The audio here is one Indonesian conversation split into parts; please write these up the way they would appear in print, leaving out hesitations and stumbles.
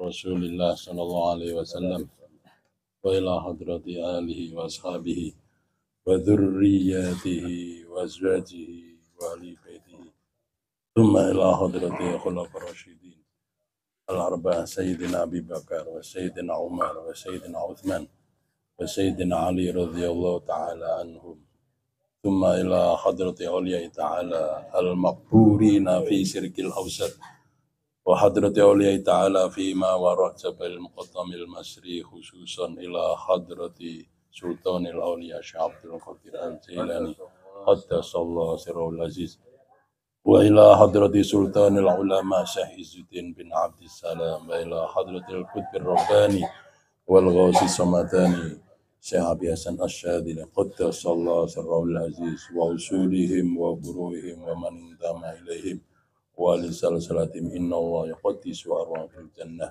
رسول الله صلى الله عليه وسلم وإلى حضرة آله وأصحابه وذرياته وأزواجه وأهل بيته ثم إلى حضرة الخلفاء الراشدين الأربعة سيدنا أبي بكر وسيدنا عمر وسيدنا عثمان وسيدنا علي رضي الله تعالى عنهم ثم إلى حضرة أولياء تعالى المقبورين في شرك الأوسط وحضرة أولياء تعالى فيما وراء جبل المقدم المصري خصوصا إلى حضرة سلطان الأولياء شيخ عبد القادر الجيلاني قدس الله سره العزيز وإلى حضرة سلطان العلماء شيخ عز الدين بن عبد السلام وإلى حضرة القطب الرباني والغوث الصمداني شيخ أبي حسن الشاذلي قدس الله سره العزيز وأصولهم وفروعهم ومن انتمى إليهم ولسلسلتهم إن الله يقدس أرواحهم في الجنة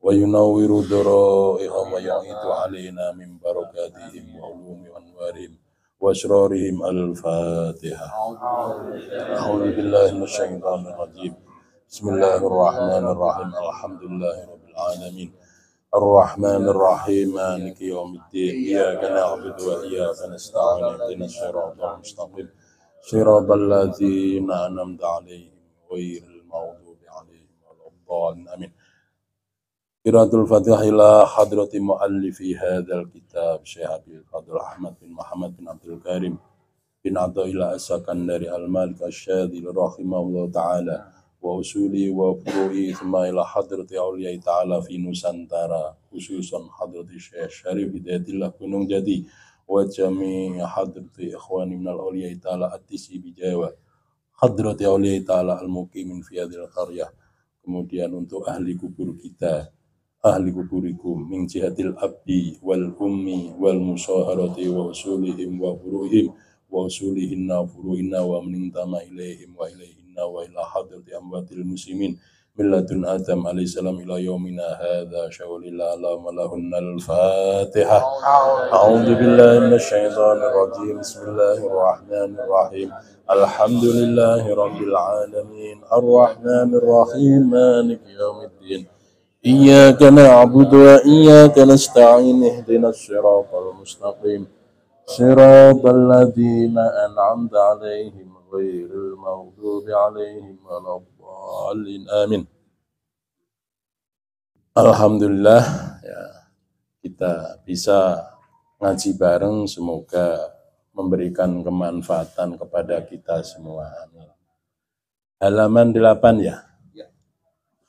وينور ضرائهم ويعيد علينا من بركاتهم وعلوم أنوارهم وأسرارهم. الفاتحة. أعوذ بالله من الشيطان الرجيم. بسم الله الرحمن الرحيم. الحمد لله رب العالمين الرحمن الرحيم مالك يوم الدين إياك نعبد وإياك نستعين اهدنا الصراط المستقيم صراط الذين أنعمت عليهم غير المغضوب عليهم ولا الضالين آمين. قراءة الفاتحة إلى حضرة مؤلف هذا الكتاب شيخ أبي الفضل أحمد بن محمد بن عبد الكريم بن عطاء الله السكندري المالك الشاذلي رحمه الله تعالى وأصوله وفروعه ثم إلى حضرة أولياء تعالى في نusantara خصوصا حضرة الشيخ شريف هداية الله Gunung Jati وجميع حضرة إخواني من الأولياء تعالى التisi بجاوة حضرة أولياء تعالى المقيمين في هذه القرية. Kemudian untuk ahli kubur kita, ahli kuburikum min jihatil abdi wal ummi wal musaharati wa usulihim wa furuhim wa usulihinna furuhinna wa menintama ilaihim wa ilaihinna wa ila hadrati amwatil muslimin milladun adam alaihissalam ila yaumina hadha syawlillah lahunal fatiha. A'udzu billahi minasyaitonir rajim. Bismillahirrahmanirrahim. Alhamdulillahi rabbil alamin arrahmanir rahim maliki yaumiddin iyyaka na'budu wa iyyaka nasta'in ihdinas siratal mustaqim siratal ladzina an'amta 'alaihim ghairil maghdubi 'alaihim waladdallin amin. Alhamdulillah ya, kita bisa ngaji bareng, semoga memberikan kemanfaatan kepada kita semua. Halaman 8 ya.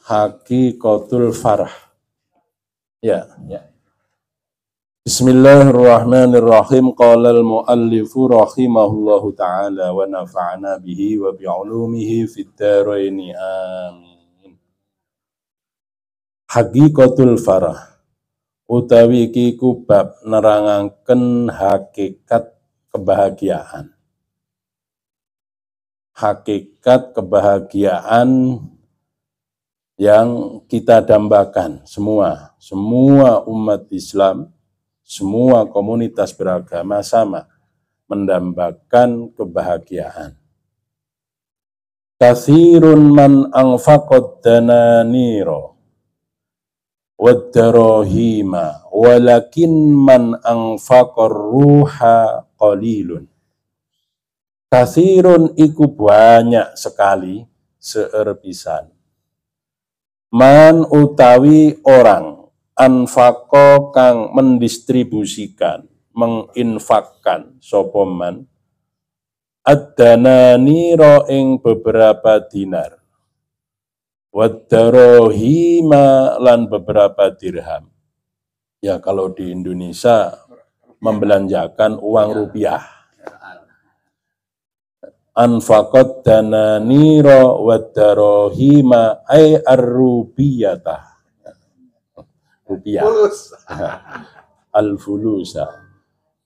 Haqiqatul farah. Ya. Bismillahirrahmanirrahim. Qala al-muallifu rahimahullahu ta'ala wa nafa'ana bihi wa bi'ulumihi fid dharaini amin. Haqiqatul farah utawi iki kubab nerangaken hakikat kebahagiaan. Hakikat kebahagiaan yang kita dambakan semua umat Islam, semua komunitas beragama sama mendambakan kebahagiaan. Katsirun man anfaqad dananira wad darahima walakin man anfaqar ruha qalilun. Katsirun iku banyak sekali seerpisan. Man utawi orang anfaqo kang mendistribusikan, menginfakkan sapa man ad-dananira ing beberapa dinar wad-darahima lan beberapa dirham. Ya kalau di Indonesia membelanjakan uang rupiah. Anfaqat dananira wad-darahima ay ar-rubiyata. Rupiah. Al-fulusa.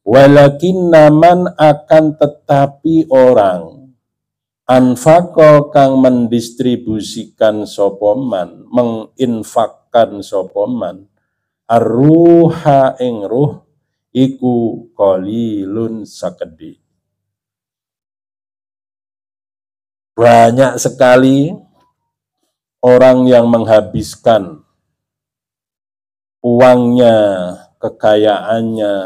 Walakinna man akan tetapi orang anfaqa kang mendistribusikan sapa man, menginfakkan sapa man ar-ruha ing ruh iku qalilun sakedhi. Banyak sekali orang yang menghabiskan uangnya, kekayaannya,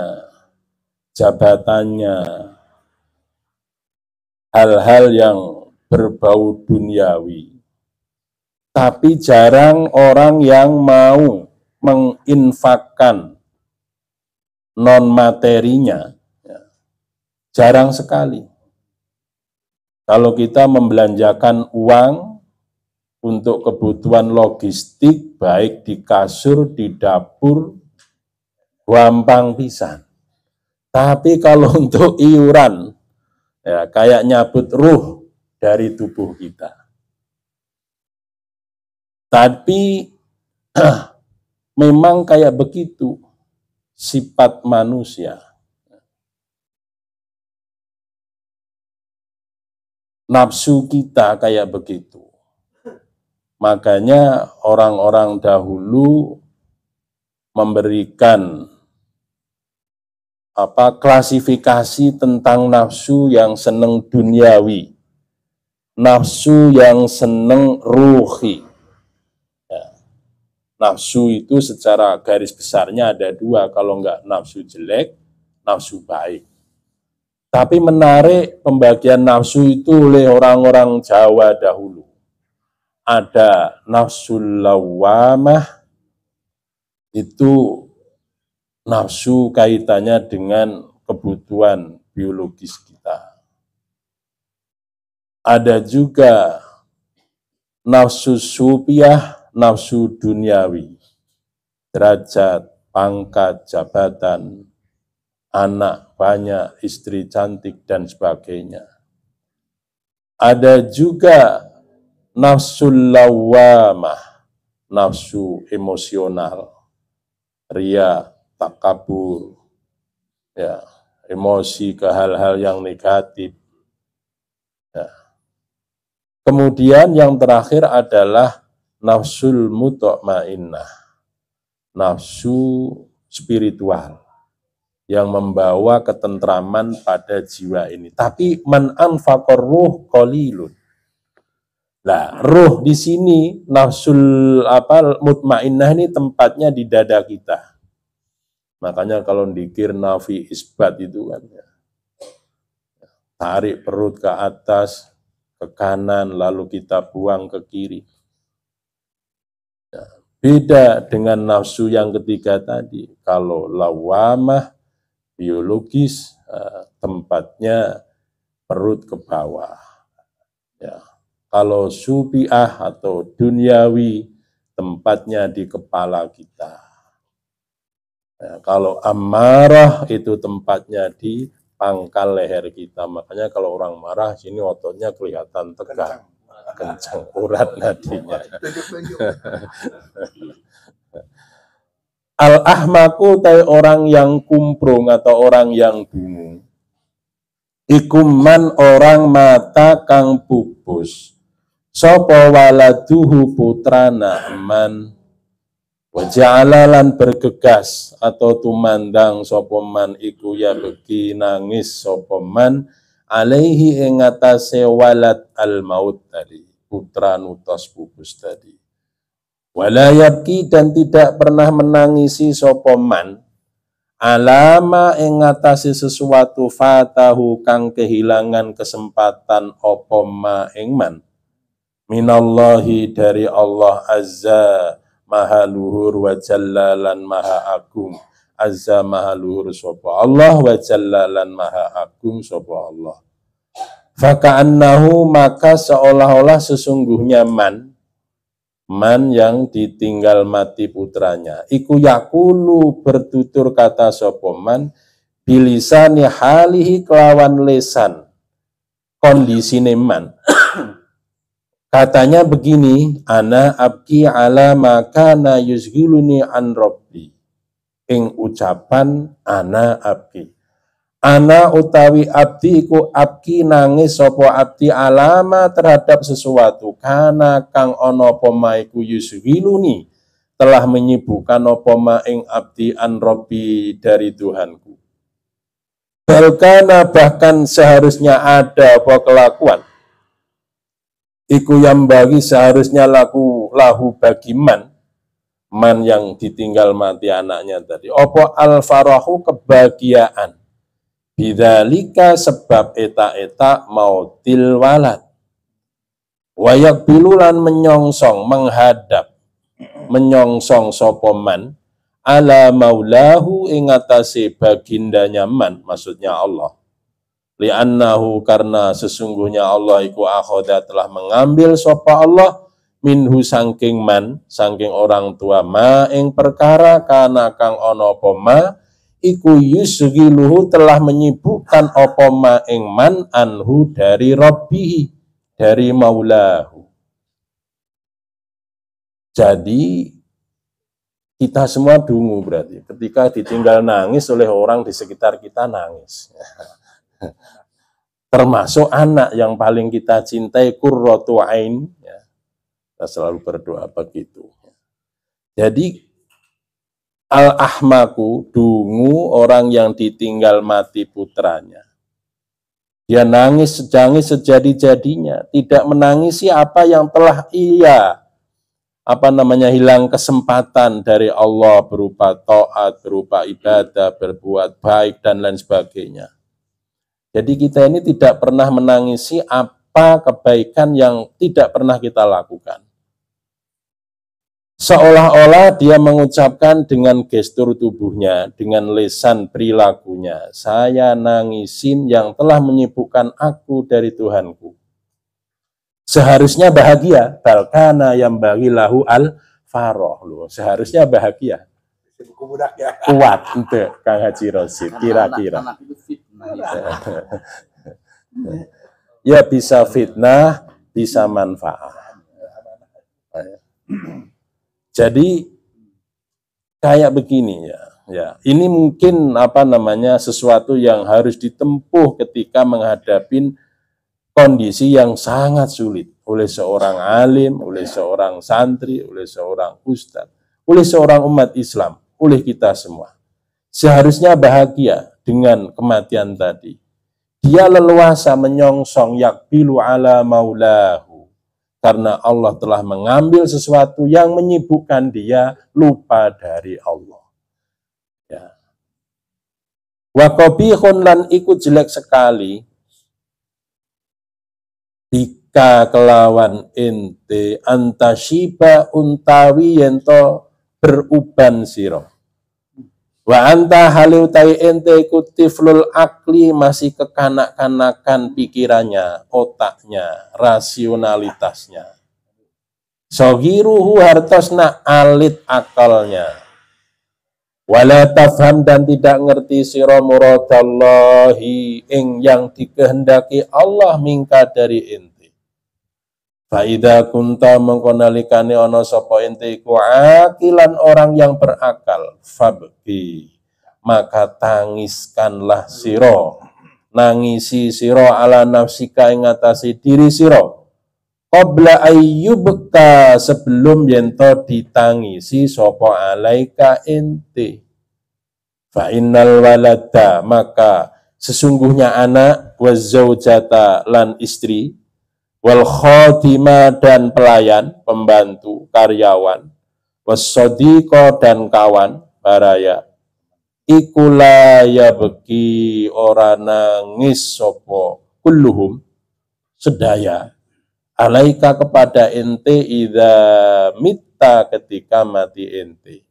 jabatannya, hal-hal yang berbau duniawi. Tapi jarang orang yang mau menginfakkan non-materinya, jarang sekali. Kalau kita membelanjakan uang untuk kebutuhan logistik, baik di kasur, di dapur, gampang pisan. Tapi kalau untuk iuran, ya kayak nyabut ruh dari tubuh kita. Tapi memang kayak begitu sifat manusia. Nafsu kita kayak begitu. Makanya orang-orang dahulu memberikan klasifikasi tentang nafsu yang seneng duniawi, nafsu yang seneng ruhi. Nafsu itu secara garis besarnya ada dua, kalau enggak nafsu jelek, nafsu baik. Tapi menarik pembagian nafsu itu oleh orang-orang Jawa dahulu. Ada nafsu lawamah, itu nafsu kaitannya dengan kebutuhan biologis kita. Ada juga nafsu supiah, nafsu duniawi, derajat, pangkat, jabatan, anak banyak, istri cantik, dan sebagainya. Ada juga nafsu lawamah, nafsu emosional, ria, takabur, ya, emosi ke hal-hal yang negatif. Ya. Kemudian yang terakhir adalah nafsul mutma'innah, nafsu spiritual yang membawa ketentraman pada jiwa ini. Tapi man anfaqar ruh qalilun. Nah, ruh di sini nafsul mutmainnah ini tempatnya di dada kita. Makanya kalau dikir nafi isbat itu kan ya, tarik perut ke atas, ke kanan, lalu kita buang ke kiri. Ya, beda dengan nafsu yang ketiga tadi. Kalau lawamah biologis, tempatnya perut ke bawah. Ya. Kalau subiah atau duniawi, tempatnya di kepala kita. Ya, kalau amarah itu tempatnya di pangkal leher kita. Makanya kalau orang marah, sini ototnya kelihatan tegang, kencang, urat nadinya. Al-ahmaku tay orang yang kumprung atau orang yang bingung. Ikuman orang mata kang pupus. Sopo waladuhu putrana man. Waja'alalan bergegas atau tumandang sopo man iku ya beki nangis sopo man. Alaihi ingatase walad al-maut tadi. Putra nutos pupus tadi. Walayabki dan tidak pernah menangisi sopoman alama ingatasi sesuatu fatahu kang kehilangan kesempatan opoma ingman minallahi dari Allah azza maha luhur wa jallalan maha agung. Azza maha luhur sopo Allah wa jallalan maha agung sopo Allah. Faka'annahu maka seolah-olah sesungguhnya man yang ditinggal mati putranya. Iku yakulu bertutur kata sopoman bilisani halihi kelawan lesan kondisine man. Katanya begini, ana abki ala makana yuzhiluni an robbi. Ing ucapan ana abki. Ana utawi abdi iku abki nangis sopo abdi alama terhadap sesuatu kana kang ono poma iku yuswiluni telah menyibukkan opoma ing abdi an robbi dari Tuhanku. Balkana bahkan seharusnya ada apa kelakuan iku yang bagi seharusnya lahu bagi man man yang ditinggal mati anaknya tadi. Opo al-farahu kebahagiaan. Bidzalika sebab eta-eta mautil walad. Wayak bilulan menyongsong, menghadap, menyongsong sopoman ala maulahu ingatasi bagindanya man, maksudnya Allah. Li'annahu karena sesungguhnya Allah iku akhoda telah mengambil sopa Allah minhu sangking man, sangking orang tua ma ing perkara kana kang ono poma iku yusgiluhu telah menyibukkan opoma ing man anhu dari Rabbihi, dari maulahu. Jadi kita semua dungu berarti ketika ditinggal nangis oleh orang di sekitar kita nangis. Termasuk anak yang paling kita cintai, qurratu ain, ya. Kita selalu berdoa begitu. Jadi al-ahmaku, dungu orang yang ditinggal mati putranya. Dia nangis sejadi-jadinya, tidak menangisi apa yang telah ia hilang kesempatan dari Allah berupa taat, berupa ibadah, berbuat baik dan lain sebagainya. Jadi kita ini tidak pernah menangisi apa kebaikan yang tidak pernah kita lakukan. Seolah-olah dia mengucapkan dengan gestur tubuhnya, dengan lisan perilakunya, saya nangisin yang telah menyibukkan aku dari Tuhanku. Seharusnya bahagia, balkana yang bagi lahu al-faroh. Seharusnya bahagia. Kuat untuk Kang Haji Rosid, kira-kira. Ya bisa fitnah, bisa manfaat. Jadi kayak begini ya. Ini mungkin sesuatu yang harus ditempuh ketika menghadapi kondisi yang sangat sulit oleh seorang alim, oleh seorang santri, oleh seorang ustadz, oleh seorang umat Islam, oleh kita semua. Seharusnya bahagia dengan kematian tadi. Dia leluasa menyongsong yakbilu ala maulahu. Karena Allah telah mengambil sesuatu yang menyibukkan dia lupa dari Allah. Ya. Wa qabihun lan iku jelek sekali bika kelawan ente antashiba untawi yento beruban siro. Wa anta haliutai ente kutiflul akli masih kekanak-kanakan pikirannya, otaknya, rasionalitasnya. Sogiruhu hartosna alit akalnya. Wala tafham dan tidak ngerti sira muradallahi ing yang dikehendaki Allah mingka dari ente. Faida kunta mengkonalikane ono sapa ente iku akilan orang yang berakal fabki maka tangiskanlah sira nangisi sira ala nafsika ing atase diri sira qabla ayyubka sebelum yento ditangisi sapa alaika ente. Fa innal walada maka sesungguhnya anak wazaujata lan istri wal khotima dan pelayan, pembantu, karyawan, wasodiko dan kawan, baraya, ikulaya beki ora nangis sopo kulluhum, sedaya, alaika kepada ente idza mitta ketika mati ente.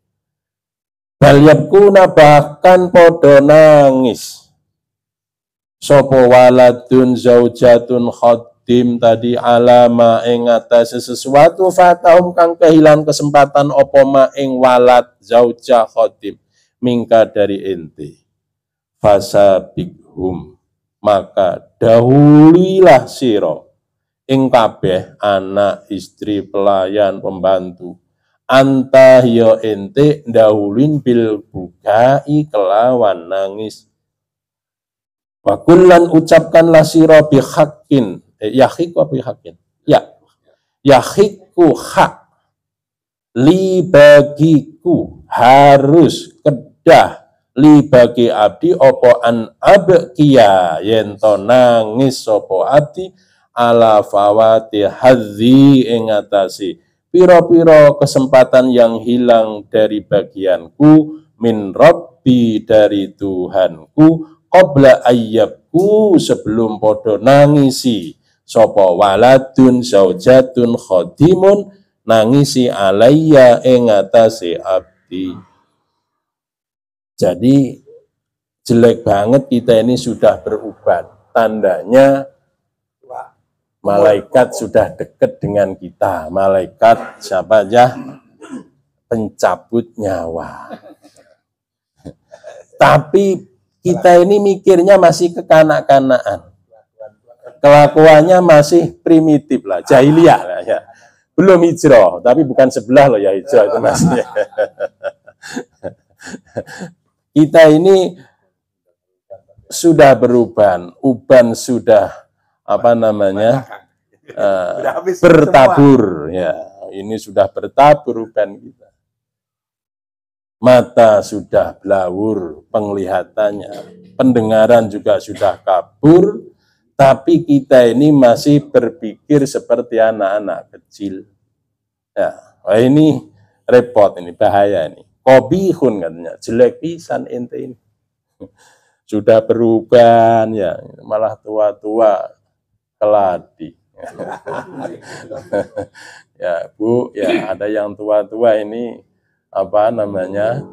Balyabkuna bahkan podo nangis, sopo waladun zaujatun khodim tadi alama ing atase sesuatu fatahum kang kehilangan kesempatan opo ma ing walad zauja khodim mingka dari ente. Fasabikhum maka dahulilah siro ing kabeh anak istri pelayan pembantu anta yo ente dahulin bil bukai kelawan nangis. Wakullan ucapkanlah siro bihakin yahiku apa hakin? Ya. Yahiku hak li bagiku harus kedah li bagi abdi opo an abkiya yento nangis opo abdi ala fawati hadzi ing atasi piro-piro kesempatan yang hilang dari bagianku, min Rabbi dari Tuhanku, qabla ayyabku sebelum podo nangisi, sapa waladun zaujatun khadimun nangisi alayya ing atase abdi. Jadi jelek banget kita ini sudah beruban. Tandanya malaikat sudah dekat dengan kita. Malaikat siapa aja? Pencabut nyawa. Tapi kita ini mikirnya masih kekanak-kanakan. Kelakuannya masih primitif lah, jahiliyah lah ya. Belum hijrah, tapi bukan sebelah loh ya hijrah itu maksudnya. Kita ini sudah beruban, uban sudah bertabur ya. Ini sudah bertabur uban kita. Mata sudah blawur penglihatannya, pendengaran juga sudah kabur, tapi kita ini masih berpikir seperti anak-anak kecil. Ya, wah ini repot, ini bahaya ini. Qobihun katanya, jelek pisan ente ini. Sudah beruban ya, malah tua-tua keladi. Ya Bu, ya ada yang tua-tua ini apa namanya?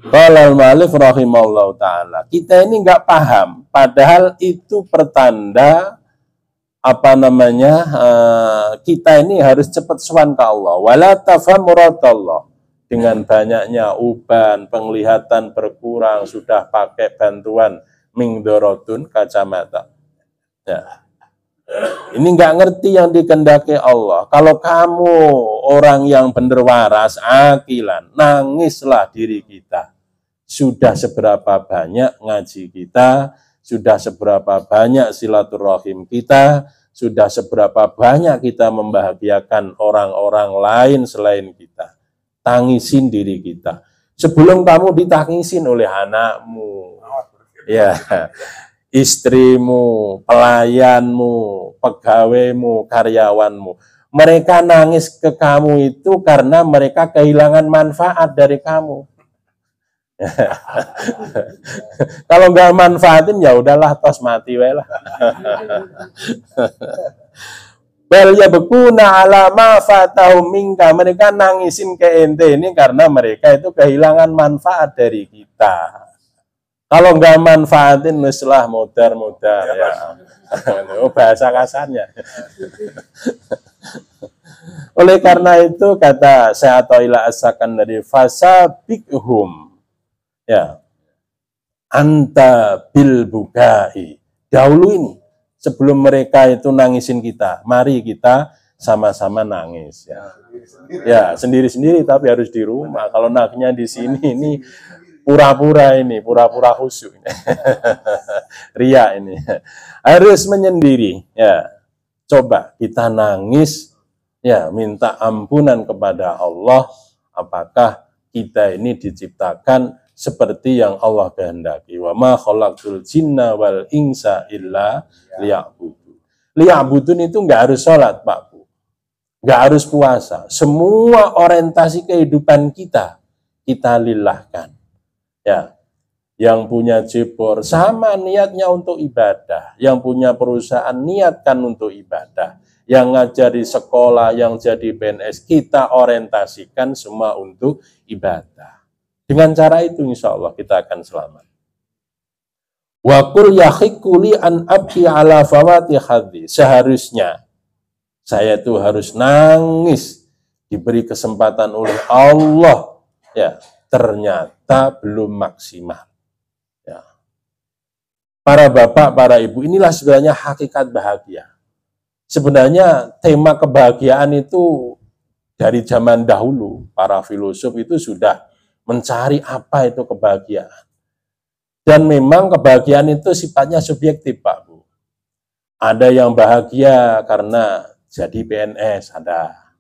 Qala al-mu'allif rahimahullahu ta'ala. Kita ini enggak paham, padahal itu pertanda apa namanya? Kita ini harus cepat sowan ke Allah. Wala tafham muradallah. Dengan banyaknya uban, penglihatan berkurang, sudah pakai bantuan mingdorotun kacamata. Ya. Ini nggak ngerti yang dikehendaki Allah. Kalau kamu orang yang bener waras, akilan, nangislah diri kita. Sudah seberapa banyak ngaji kita, sudah seberapa banyak silaturahim kita, sudah seberapa banyak kita membahagiakan orang-orang lain selain kita. Tangisin diri kita. Sebelum kamu ditangisin oleh anakmu, ya, istrimu, pelayanmu, pegawaimu, karyawanmu. Mereka nangis ke kamu itu karena mereka kehilangan manfaat dari kamu. Kalau nggak manfaatin ya udahlah, tos mati wae lah. Bal yabkuna ala ma fatahum minka, mereka nangisin ke ente ini karena mereka itu kehilangan manfaat dari kita. Kalau nggak manfaatin meslah modar-modar ya. Oh, bahasa kasarnya. Oleh karena itu kata Syekh Athaillah As-Sakan dari fasabiqhum ya anta bil bukai, dahulu ini sebelum mereka itu nangisin kita, mari kita sama-sama nangis ya. Ya, sendiri-sendiri tapi harus di rumah. Kalau nangisnya di sini ini pura-pura khusyuk. Ria ini. Harus menyendiri ya. Coba kita nangis ya, minta ampunan kepada Allah. Apakah kita ini diciptakan seperti yang Allah kehendaki? Wa ma khalaqtul jinna wal insa illa liya'budun. Liya'budun itu enggak harus sholat, Pak Bu. Enggak harus puasa. Semua orientasi kehidupan kita lilahkan. Ya. Yang punya jebor sama niatnya untuk ibadah. Yang punya perusahaan niatkan untuk ibadah. Yang ngajari sekolah, yang jadi PNS, kita orientasikan semua untuk ibadah. Dengan cara itu insya Allah kita akan selamat. Wa qul yahiquli an abki ala fawati hadhi. Seharusnya saya itu harus nangis, diberi kesempatan oleh Allah. Ya, ternyata belum maksimal. Ya. Para bapak, para ibu, inilah sebenarnya hakikat bahagia. Sebenarnya tema kebahagiaan itu dari zaman dahulu, para filosof itu sudah mencari apa itu kebahagiaan. Dan memang kebahagiaan itu sifatnya subjektif, Pak Bu. Ada yang bahagia karena jadi PNS, ada.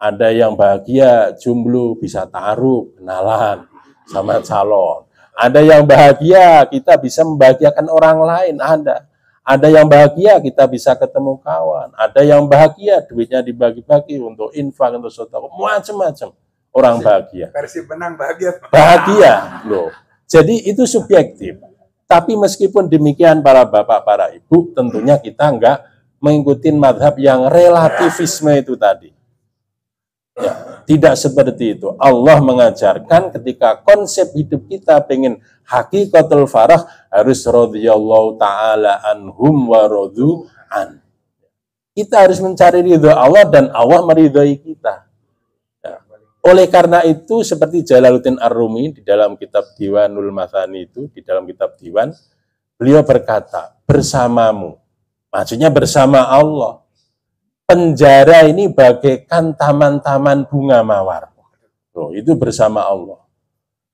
Ada yang bahagia jomblo bisa taruh, kenalan sama calon. Ada yang bahagia kita bisa membahagiakan orang lain, ada. Ada yang bahagia kita bisa ketemu kawan, ada yang bahagia duitnya dibagi-bagi untuk infak, untuk sedekah, macam-macam. Orang bahagia. Persib menang bahagia. Bahagia loh. Jadi itu subjektif. Tapi meskipun demikian para bapak, para ibu, tentunya kita enggak mengikuti madhab yang relativisme itu tadi. Ya, tidak seperti itu. Allah mengajarkan ketika konsep hidup kita pengen hakikatul farah harus radhiyallahu ta'ala anhum wa radu an. Kita harus mencari ridha Allah dan Allah meridhai kita. Ya. Oleh karena itu seperti Jalaluddin Ar-Rumi di dalam kitab Diwanul Mathani itu, di dalam kitab Diwan, beliau berkata, bersamamu. Maksudnya bersama Allah. Penjara ini bagaikan taman-taman bunga mawar. Loh, itu bersama Allah.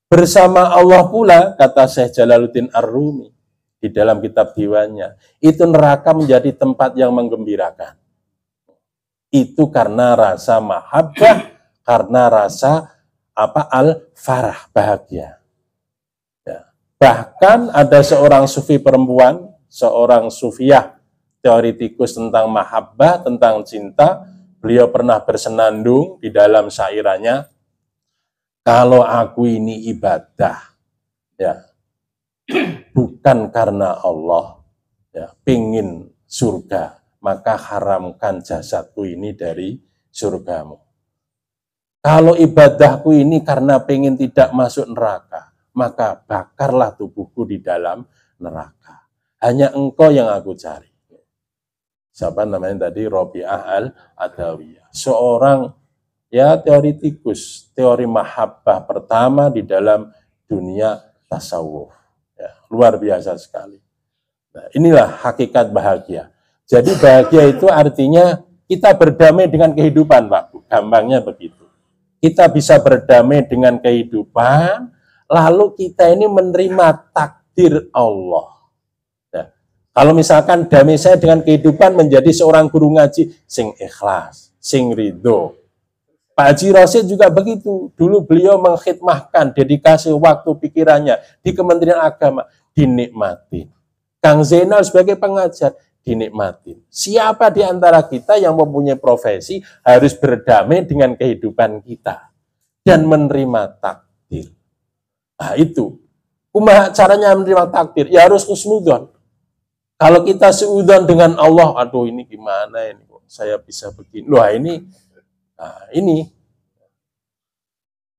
Bersama Allah pula, kata Syekh Jalaluddin Ar-Rumi di dalam kitab diwannya, itu neraka menjadi tempat yang menggembirakan. Itu karena rasa mahabbah, karena rasa al-farah, bahagia. Ya. Bahkan ada seorang sufi perempuan, seorang sufiyah, teoritikus tentang mahabbah, tentang cinta, beliau pernah bersenandung di dalam syairannya, kalau aku ini ibadah, ya, bukan karena Allah, ya, pingin surga, maka haramkan jasadku ini dari surgamu. Kalau ibadahku ini karena pingin tidak masuk neraka, maka bakarlah tubuhku di dalam neraka. Hanya engkau yang aku cari. Siapa namanya tadi? Robi'ah al-Adawiyah. Seorang ya teoritikus, teori mahabbah pertama di dalam dunia tasawuf. Ya, luar biasa sekali. Nah, inilah hakikat bahagia. Jadi bahagia itu artinya kita berdamai dengan kehidupan, Pak. Gampangnya begitu. Kita bisa berdamai dengan kehidupan, lalu kita ini menerima takdir Allah. Kalau misalkan damai saya dengan kehidupan menjadi seorang guru ngaji, sing ikhlas, sing ridho. Pak Haji Rosyid juga begitu. Dulu beliau mengkhidmahkan, dedikasi waktu pikirannya di Kementerian Agama, dinikmatin. Kang Zainal sebagai pengajar, dinikmatin. Siapa di antara kita yang mempunyai profesi harus berdamai dengan kehidupan kita dan menerima takdir. Nah itu. Kumaha caranya menerima takdir? Ya harus husnudzon. Kalau kita seudon dengan Allah, aduh ini gimana ini kok saya bisa begini. Wah ini.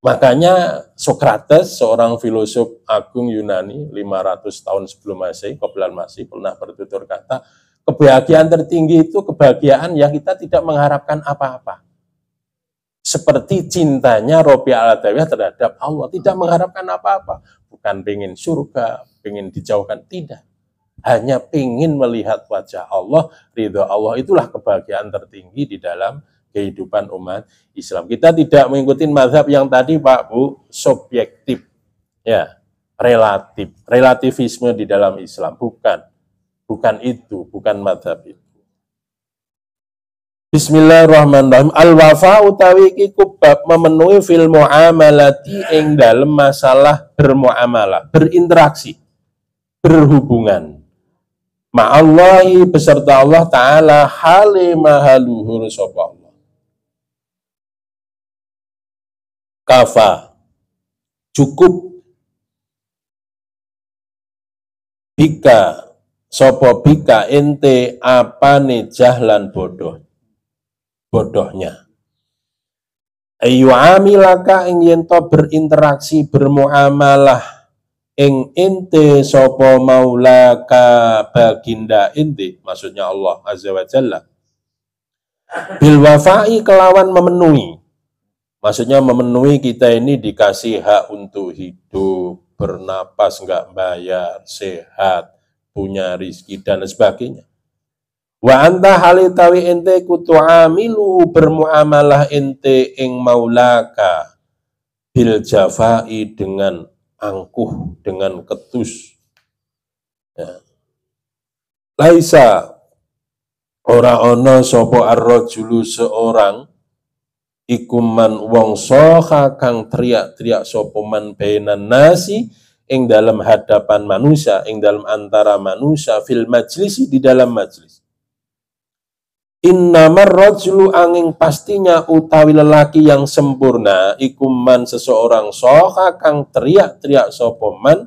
Makanya Sokrates, seorang filosof agung Yunani, 500 tahun sebelum Masehi, Qoblan Masehi, pernah bertutur kata, kebahagiaan tertinggi itu kebahagiaan yang kita tidak mengharapkan apa-apa. Seperti cintanya Robi'ah al-Adawiyah terhadap Allah, tidak mengharapkan apa-apa. Bukan pengen surga, pengen dijauhkan, tidak. Hanya ingin melihat wajah Allah, ridho Allah, itulah kebahagiaan tertinggi di dalam kehidupan umat Islam. Kita tidak mengikuti mazhab yang tadi Pak Bu, subjektif, ya, relatif, relativisme di dalam Islam, bukan itu, bukan mazhab itu. Bismillahirrahmanirrahim. Al-wafa utawi iki kubab memenuhi fil muamalati ing dalem masalah bermuamalah, berinteraksi, berhubungan. Ma'allahi beserta Allah Ta'ala halimahaluhur sapa Allah. Kafa cukup bika sapa bika ente apane jahlan bodohnya. Ayu amilaka ing yen to berinteraksi bermuamalah ing ente sapa maulaka baginda ente, maksudnya Allah Azza wa Jalla, bil wafai kelawan memenuhi, maksudnya memenuhi kita ini dikasih hak untuk hidup, bernapas nggak bayar, sehat, punya rizki dan sebagainya. Wa anta halitawi ente kutu'amilu bermuamalah ente ing maulaka bil jafai dengan angkuh, dengan ketus. Ya. Laisa ora ana sapa ar-rajulu seorang ikuman wong soha kang teriak-teriak sapa man bainan nasi ing dalam hadapan manusia, ing dalam antara manusia, fil majlisi di dalam majlis. Innamar rajulu angin pastinya utawi lelaki yang sempurna ikuman seseorang soha kang teriak-teriak sopoman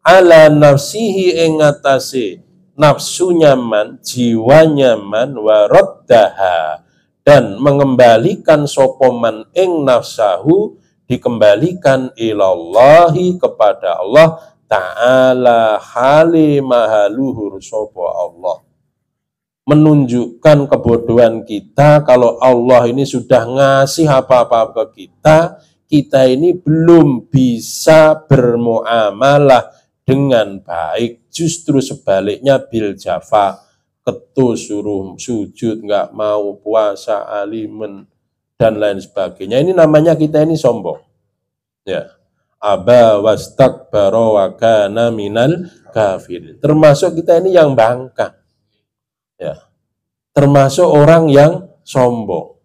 ala nafsihi ing atase nafsu nyaman, jiwa nyaman waraddaha dan mengembalikan sopoman ing nafsahu dikembalikan ilallahi kepada Allah ta'ala hali mahaluhur sopo Allah, menunjukkan kebodohan kita kalau Allah ini sudah ngasih apa-apa ke kita, kita ini belum bisa bermuamalah dengan baik, justru sebaliknya bil jafa, ketus, suruh sujud, nggak mau puasa, alimen, dan lain sebagainya. Ini namanya kita ini sombong. Ya. Aba wastakbara wa kana minal kafirin. Termasuk kita ini yang bangkang. Ya, termasuk orang yang sombong.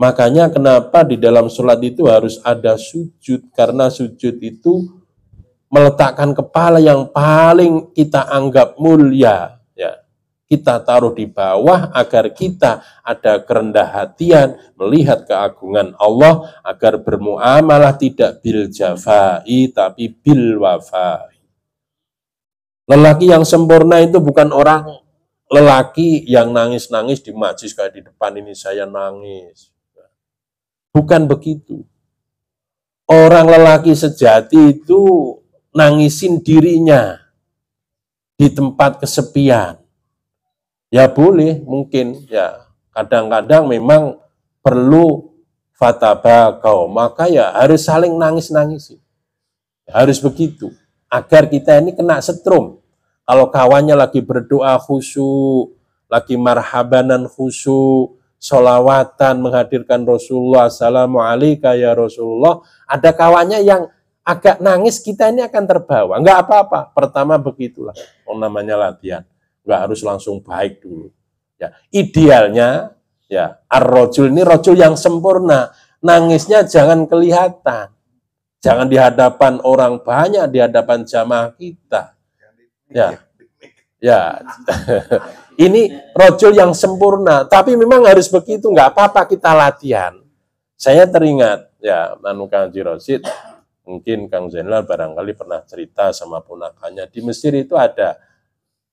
Makanya kenapa di dalam sholat itu harus ada sujud, karena sujud itu meletakkan kepala yang paling kita anggap mulia, ya. Kita taruh di bawah agar kita ada kerendah hatian melihat keagungan Allah, agar bermuamalah tidak bil jafai tapi bil wafai. Lelaki yang sempurna itu bukan orang lelaki yang nangis-nangis di majlis kayak di depan ini saya nangis. Bukan begitu. Orang lelaki sejati itu nangisin dirinya di tempat kesepian. Ya boleh, mungkin ya. Kadang-kadang memang perlu fatabakau, maka ya harus saling nangis-nangis. Harus begitu. Agar kita ini kena setrum. Kalau kawannya lagi berdoa khusyuk, lagi marhabanan khusyuk, sholawatan menghadirkan Rasulullah, assalamualaikum ya Rasulullah, ada kawannya yang agak nangis, kita ini akan terbawa. Enggak apa-apa, pertama begitulah, namanya latihan. Enggak harus langsung baik dulu. Ya, idealnya, ya ar-rajul ini rajul yang sempurna, nangisnya jangan kelihatan. Jangan di hadapan orang banyak, di hadapan jamaah kita. Ya, ya. Ini rojul yang sempurna, tapi memang harus begitu, nggak apa-apa kita latihan. Saya teringat, ya, Kang Haji Rosid, mungkin Kang Zainal barangkali pernah cerita sama ponakannya, di Mesir itu ada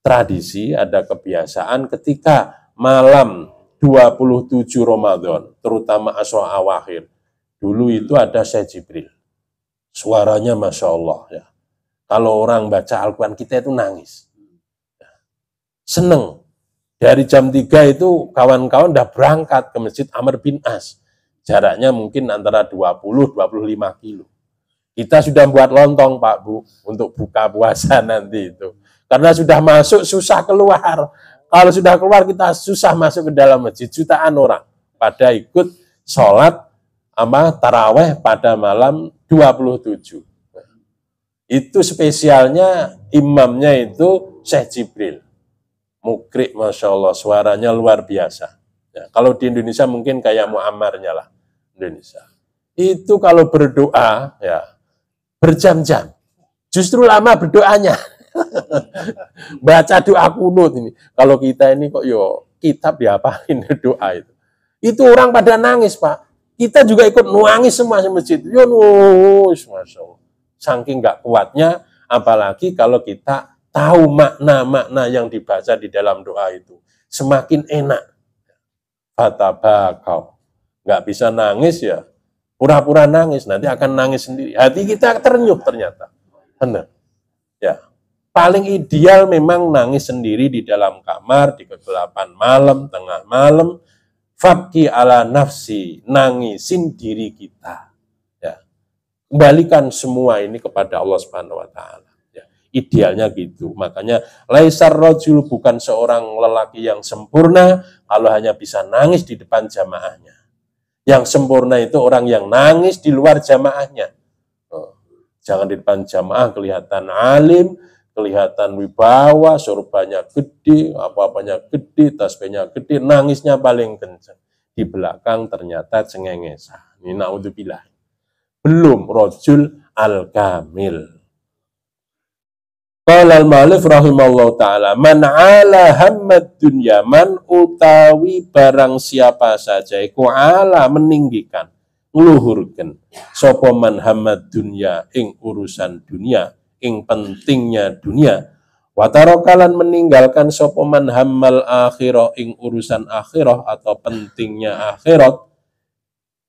tradisi, ada kebiasaan ketika malam 27 Ramadan, terutama Asyura Awakhir, dulu itu ada Syekh Jibril. Suaranya Masya Allah, ya. Kalau orang baca Al-Quran kita itu nangis. Seneng. Dari jam 3 itu kawan-kawan udah berangkat ke Masjid Amr bin As. Jaraknya mungkin antara 20-25 kilo. Kita sudah buat lontong Pak Bu untuk buka puasa nanti itu. Karena sudah masuk susah keluar. Kalau sudah keluar kita susah masuk ke dalam masjid. Jutaan orang pada ikut sholat taraweh pada malam 27. Itu spesialnya imamnya itu Syekh Jibril. Mukrik, Masya Allah, suaranya luar biasa. Ya, kalau di Indonesia mungkin kayak Muammarnya lah, Indonesia. Itu kalau berdoa, ya berjam-jam. Justru lama berdoanya. Baca doa kunut ini. Kalau kita ini kok kitab diapain doa itu. Itu orang pada nangis, Pak. Kita juga ikut nangis semua di masjid. Nangis, Masya Allah. Saking nggak kuatnya, apalagi kalau kita tahu makna-makna yang dibaca di dalam doa itu. Semakin enak. Fatabakau. Nggak bisa nangis ya, pura-pura nangis, nanti akan nangis sendiri. Hati kita terenyuh ternyata. Benar. Ya. Paling ideal memang nangis sendiri di dalam kamar, di kegelapan malam, tengah malam. Fabki ala nafsi, nangisin diri kita. Kembalikan semua ini kepada Allah Subhanahu wa taala. Ya, idealnya gitu. Makanya laisar rajul bukan seorang lelaki yang sempurna kalau hanya bisa nangis di depan jamaahnya. Yang sempurna itu orang yang nangis di luar jamaahnya. Jangan di depan jamaah kelihatan alim, kelihatan wibawa, sorbannya gede, apa-apanya gede, tasbihnya gede, nangisnya paling kencang. Di belakang ternyata cengengesan. Ini naudzubillah. Belum rojul al-kamil. Qala al-mu'allif rahimallahu ta'ala, man ala hammad dunya, man utawi barang siapa saja iku ala meninggikan, ngluhurkan sapa man hammad dunya ing urusan dunia, ing pentingnya dunia, wa tarakalan meninggalkan sapa man hammal akhirah ing urusan akhirah atau pentingnya akhirat.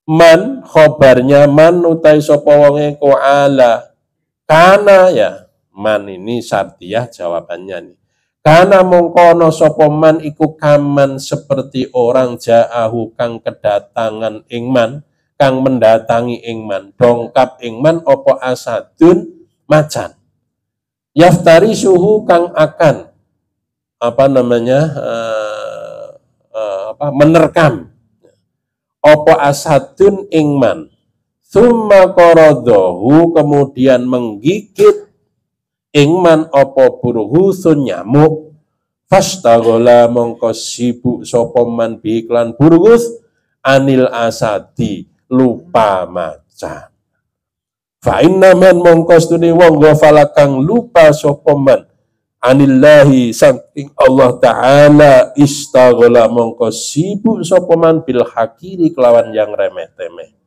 Man khobarnya man utai sapa wonge ku ala kana ya. Man ini syartiyah jawabannya nih. Karena mongkono sapa man iku kaman seperti orang ja'ahu kang kedatangan ingman, kang mendatangi ingman, dongkap ingman opo asadun macan. Yaftari suhu kang akan menerkam opo asadun ingman. Tsumma qaradohu kemudian menggigit ingman opo burghusun nyamuk, fastagola mongko sibuk sapa man biiklan burghus anil asadi lupa macan. Fa inna man mongko stune wong ghafala kang lupa sapa man anillahi saking Allah taala, istagola mongko sibuk sapa man bil hakiri kelawan yang remeh-temeh.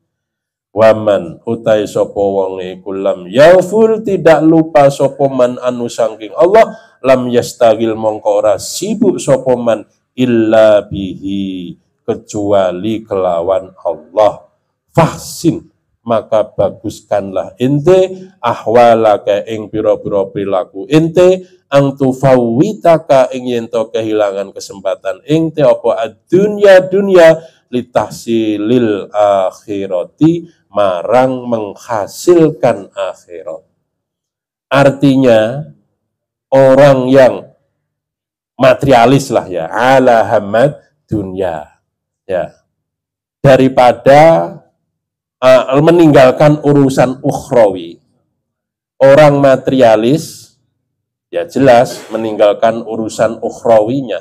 Waman utai sapa wong iku lam yauful tidak lupa sapa man anu saking Allah, lam yastagil mongko ora sibuk sapa man illa bihi kecuali kelawan Allah. Fahsin maka baguskanlah ente ahwalaka ing pira-pira perilaku ente, ang tufawwitaka ing yen to kehilangan kesempatan ing te apa ad-dunya dunya litahsilil akhirati marang menghasilkan akhirat. Artinya orang yang materialis lah ya, ala hamad dunya ya, daripada meninggalkan urusan ukhrawi. Orang materialis ya jelas meninggalkan urusan ukhrawinya.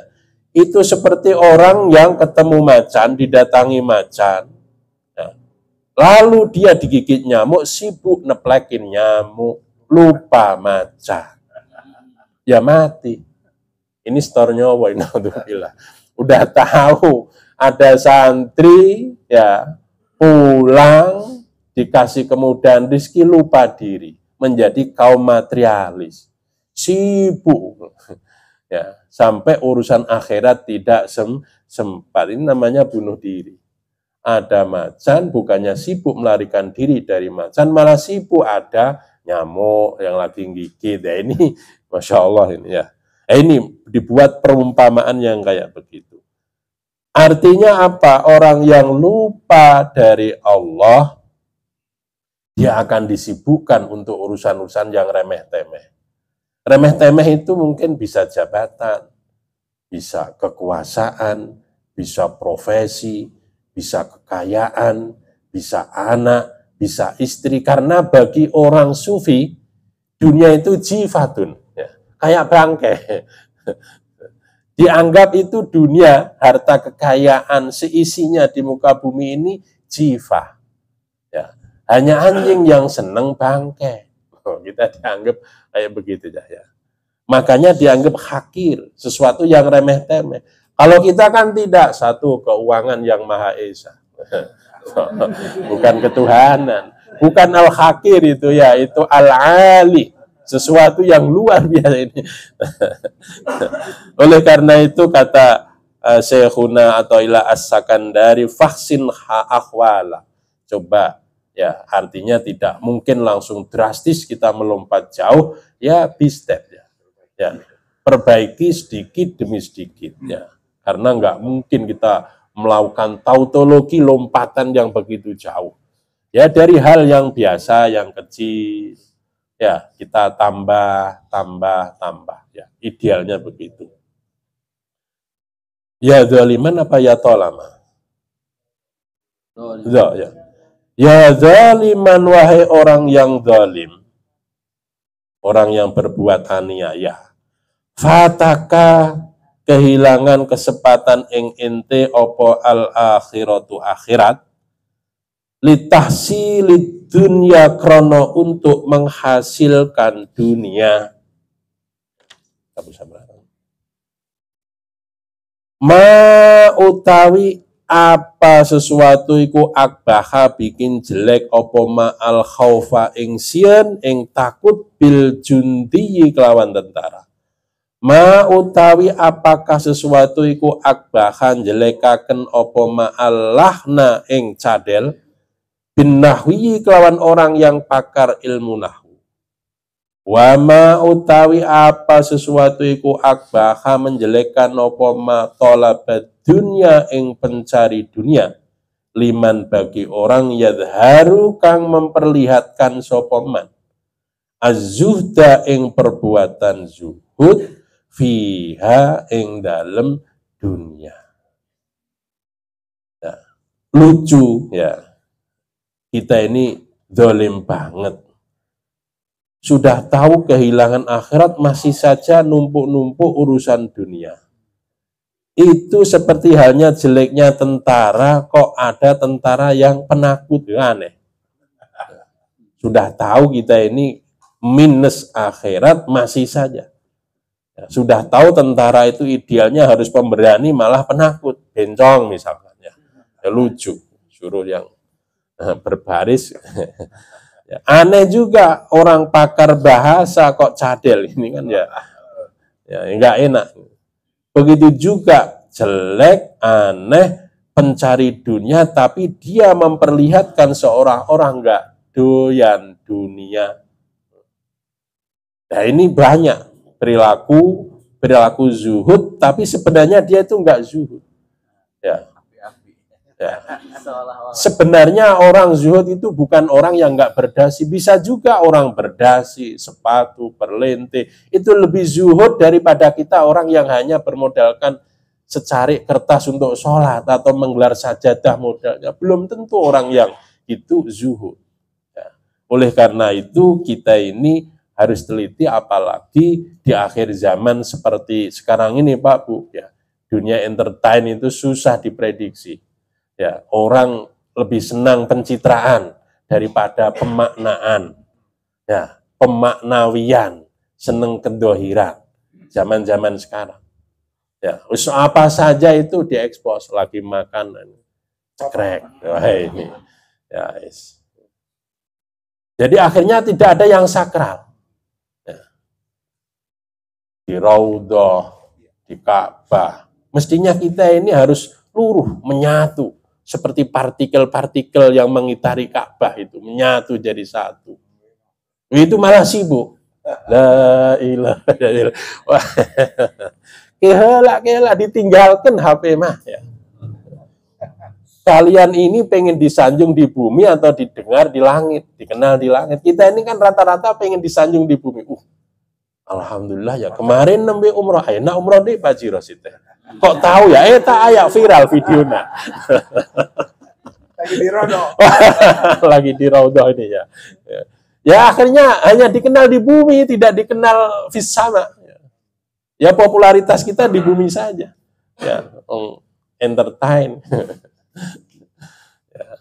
Itu seperti orang yang ketemu macan, didatangi macan, lalu dia digigit nyamuk, sibuk neplekin nyamuk, lupa macan, ya mati. Ini stornya wainalhamdulillah. Udah tahu ada santri ya pulang dikasih kemudahan rezeki, lupa diri menjadi kaum materialis, sibuk ya sampai urusan akhirat tidak sempat. Ini namanya bunuh diri. Ada macan, bukannya sibuk melarikan diri dari macan, malah sibuk ada nyamuk yang lagi gigit. Ya ini, Masya Allah ini ya. Ini dibuat perumpamaan yang kayak begitu. Artinya apa? Orang yang lupa dari Allah, dia akan disibukkan untuk urusan-urusan yang remeh-temeh. Remeh-temeh itu mungkin bisa jabatan, bisa kekuasaan, bisa profesi, bisa kekayaan, bisa anak, bisa istri. Karena bagi orang sufi, dunia itu jifatun, ya, kayak bangkai. Dianggap itu dunia, harta kekayaan seisinya di muka bumi ini jifah. Ya, hanya anjing yang seneng bangkai. Kita dianggap kayak begitu ya. Makanya dianggap hakir, sesuatu yang remeh-temeh. Kalau kita kan tidak, satu keuangan yang Maha Esa. Bukan ketuhanan, bukan al-hakir itu ya, itu al-ali, sesuatu yang luar biasa ini. Oleh karena itu kata Syekhuna Athaillah As-Sakandari, fahsin akhwala. Coba ya, artinya tidak mungkin langsung drastis kita melompat jauh, ya bi-step ya. Ya, perbaiki sedikit demi sedikit ya. Karena nggak mungkin kita melakukan tautologi lompatan yang begitu jauh. Ya dari hal yang biasa, yang kecil, ya kita tambah ya. Idealnya begitu. Ya zaliman apa ya tolama? Ya. Ya zaliman wahai orang yang zalim, orang yang berbuat aniaya, fataka kehilangan kesempatan ing ente opo al akhiratu akhirat, litahsilid dunya krono untuk menghasilkan dunia, Ma utawi apa sesuatu iku akbaha bikin jelek opo ma al khaufa ing sien ing takut bil jundi kelawan tentara. Ma utawi apakah sesuatu iku akbahan jelekaken opo ma al lahna ing cadel bin nahwi kelawan orang yang pakar ilmu nahwu. Wa ma utawi apa sesuatu iku akbaha menjelekkan opo ma tolabat dunia ing pencari dunia liman bagi orang yadharu kang memperlihatkan sopoman az-zuhda ing perbuatan zuhud fiha ing dalem dunia. Nah, lucu ya, kita ini dolim banget. Sudah tahu kehilangan akhirat masih saja numpuk-numpuk urusan dunia. Itu seperti halnya jeleknya tentara, kok ada tentara yang penakut, aneh. Sudah tahu kita ini minus akhirat masih saja. Sudah tahu tentara itu idealnya harus pemberani, malah penakut, bencong misalkan. Ya lucu, suruh yang berbaris. Ya, aneh juga orang pakar bahasa kok cadel ini kan ya nggak enak. Begitu juga jelek, aneh, pencari dunia, tapi dia memperlihatkan seorang orang nggak doyan dunia. Nah ini banyak perilaku zuhud, tapi sebenarnya dia itu nggak zuhud. Ya. Sebenarnya orang zuhud itu bukan orang yang nggak berdasi, bisa juga orang berdasi, sepatu, berlente, itu lebih zuhud daripada kita orang yang hanya bermodalkan secarik kertas untuk sholat atau menggelar sajadah modalnya. Belum tentu orang yang itu zuhud. Ya. Oleh karena itu kita ini harus teliti, apalagi di akhir zaman seperti sekarang ini Pak Bu, ya dunia entertain itu susah diprediksi. Ya, orang lebih senang pencitraan daripada pemaknaan. Ya, pemaknawian, seneng kedohiran. Zaman-zaman sekarang. Ya, apa saja itu diekspos, lagi makan cekrek. Wah, ini. Ya, yes. Jadi akhirnya tidak ada yang sakral. Ya. Di Raudhah, di Ka'bah. Mestinya kita ini harus luruh, menyatu. Seperti partikel-partikel yang mengitari Ka'bah itu, menyatu jadi satu. Itu malah sibuk. La ilaha illallah. Kehelak ditinggalkan HP mah. Ya. Kalian ini pengen disanjung di bumi atau didengar di langit, dikenal di langit. Kita ini kan rata-rata pengen disanjung di bumi. Alhamdulillah ya, kemarin nembe umroh, enak umroh deh Pak Jiros itu. Kok tahu ya? Tak ayak viral videonya. Lagi di Raudhah. Lagi di Raudhah ini ya. Ya akhirnya hanya dikenal di bumi, tidak dikenal fis sama. Ya popularitas kita di bumi saja. Ya, entertain.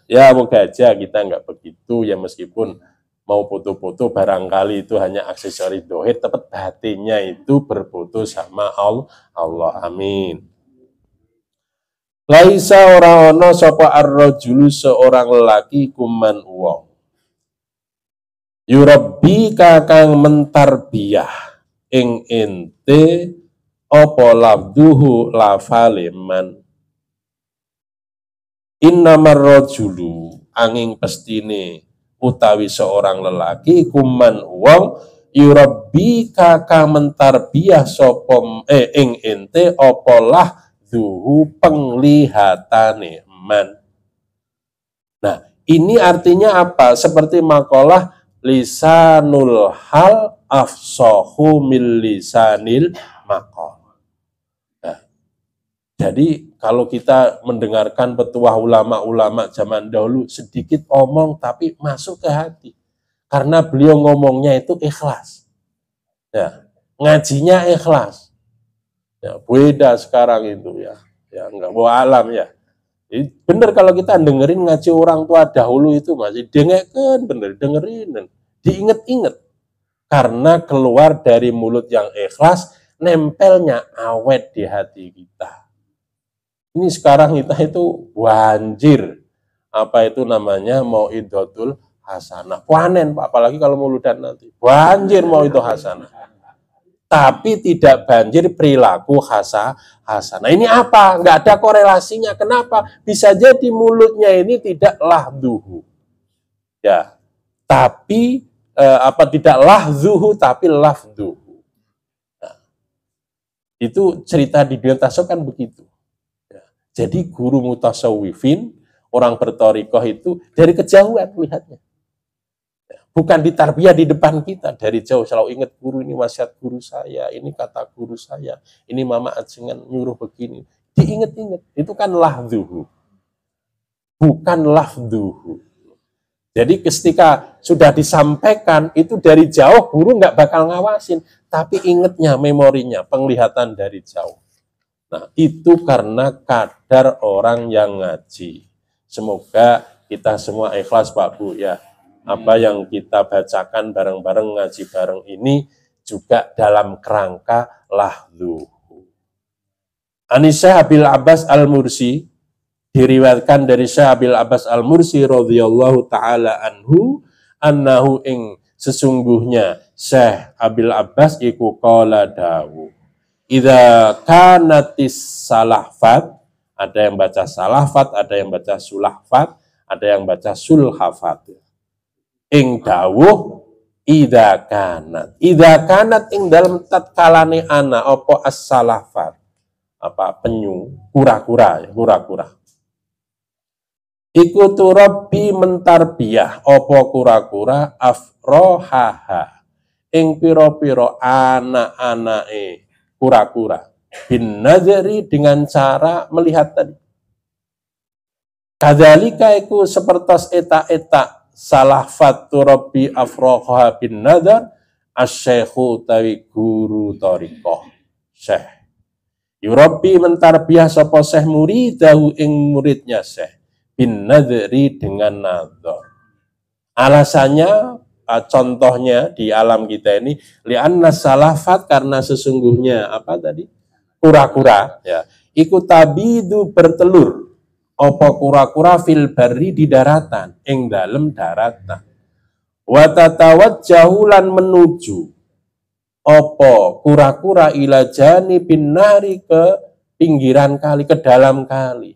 Ya moga aja kita nggak begitu ya, meskipun mau foto-foto barangkali itu hanya aksesori dohir, tapi batinnya itu berfoto sama Allah. Amin. Laisa ora ana sapa ar-rajulu seorang lelaki kuman wong. Yurabbi kakang mentarbiyah ing ente apa lafduhu lafaleman. Innamar rajulu angin pestine utawi seorang lelaki kuman wong yurabbi kakang mentarbiyah sapa ing ente apa lahduhu penglihatane man. Nah, ini artinya apa? Seperti makalah lisanul hal afsahu mil lisanil maqal. Nah, jadi kalau kita mendengarkan petuah ulama-ulama zaman dahulu, sedikit omong tapi masuk ke hati. Karena beliau ngomongnya itu ikhlas. Ya, ngajinya ikhlas. Ya, beda sekarang itu ya. Ya enggak bawa alam ya. Jadi bener kalau kita dengerin ngaji orang tua dahulu itu masih dengerin, bener dengerin, diinget-inget. Karena keluar dari mulut yang ikhlas, nempelnya awet di hati kita. Ini sekarang kita itu banjir, apa itu namanya, mau'idotul hasanah. Panen Pak, apalagi kalau Mauludan nanti. Banjir mau'idotul hasanah. Tapi tidak banjir perilaku hasanah. Ini apa? Nggak ada korelasinya. Kenapa? Bisa jadi mulutnya ini tidak lahduhu. Ya, tapi tidak lahzuhu tapi lafduhu. Nah, itu cerita di dunia tasawuf kan begitu. Ya. Jadi guru mutasawwifin, orang berthariqah itu dari kejauhan melihatnya. Ya. Bukan ditarbiyah di depan kita, dari jauh selalu ingat guru ini wasiat guru saya, ini kata guru saya, ini mama ajengan nyuruh begini. Diingat-ingat, itu kan lahduhu. Bukan lafduhu. Jadi ketika sudah disampaikan, itu dari jauh guru nggak bakal ngawasin. Tapi ingatnya, memorinya, penglihatan dari jauh. Nah, itu karena kadar orang yang ngaji. Semoga kita semua ikhlas Pak Bu ya. Apa yang kita bacakan bareng-bareng, ngaji bareng ini juga dalam kerangka lahduhu. Anisya Abil Abbas Al-Mursi, diriwayatkan dari Syekh Abil Abbas Al-Mursi radhiyallahu taala anhu, annahu ing sesungguhnya Syekh Abil Abbas iku qala dawu, idza kanatis salahfat, ada yang baca salahfat, ada yang baca sulahfat, ada yang baca sulhafat. Ing dawuh idza kanat ing dalam tatkalane ana apa as-salafat, apa penyu, kura-kura. Iku turabbi mentarbiyah apa kura-kura afrohaha ing piro-piro anak-anake kura-kura bin nazari dengan cara melihat tadi. Kadzalika iku sepertos eta-eta salafat turabbi afrohaha bin nazar asy-syaikhu tawi guru thariqah syekh yurabbi mentarbiyah sapa syekh muridahu ing muridnya syekh bin nadri dengan nadhar. Alasannya, contohnya di alam kita ini, li'anna salafat, karena sesungguhnya apa tadi? Kura-kura, ya. Iku tabidu bertelur. Apa kura-kura fil barri di daratan, ing dalem daratan. Wa tatawajjahu lan menuju. Apa kura-kura ila janibin nari ke pinggiran kali, ke dalam kali.